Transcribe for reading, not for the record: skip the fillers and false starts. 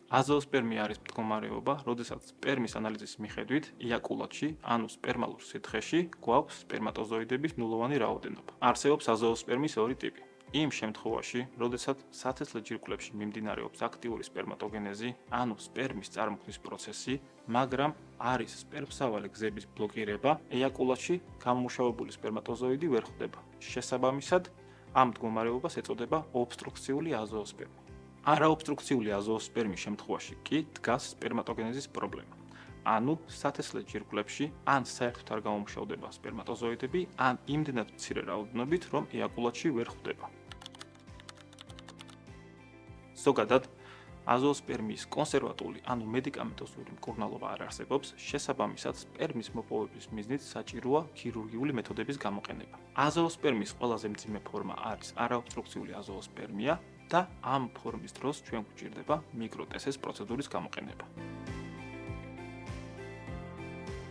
აზოოსპერმია არის მდგომარეობა, როდესაც სპერმის ანალიზის მიხედვით ეიაკულატში, ანუ სპერმალურ სითხეში, გვაქვს სპერმატოზოიდების ნულოვანი რაოდენობა. არსებობს აზოოსპერმის ორი ტიპი. იმ შემთხვევაში, როდესაც სათესლე ჯირკვლებში მიმდინარეობს აქტიური სპერმატოგენეზი, ანუ სპერმის წარმოქმნის პროცესი, მაგრამ არის სპერმსავალი გზების ბლოკირება, ეიაკულატში გამომუშავებული სპერმატოზოიდი ვერ ხვდება. შესაბამისად, ამ მდგომარეობას ეწოდება ობსტრუქციული აზოოსპერმი. არაობსტრუქციული აზოოსპერმის შემთხვევაში კი დგას სპერმატოგენეზის პრობლემა. ანუ სათესლე ჯირკვლებში ან საერთოდ არ გამომუშავდება სპერმატოზოიდები, ან იმდენად მცირე რაოდენობით, რომ ეიაკულატში ვერ ხვდება. ზოგადად, აზოოსპერმიის კონსერვატული, ანუ მედიკამენტოზური მკურნალობა არ არსებობს, შესაბამისად, სპერმის მოპოვების მიზნით საჭიროა ქირურგიული მეთოდების გამოყენება. აზოოსპერმის ყველაზე მძიმე ფორმა არის არაობსტრუქციული აზოოსპერმია და ამ ფორმის დროს ჩვენ გვჭირდება მიკროტესეს პროცედურის გამოყენება.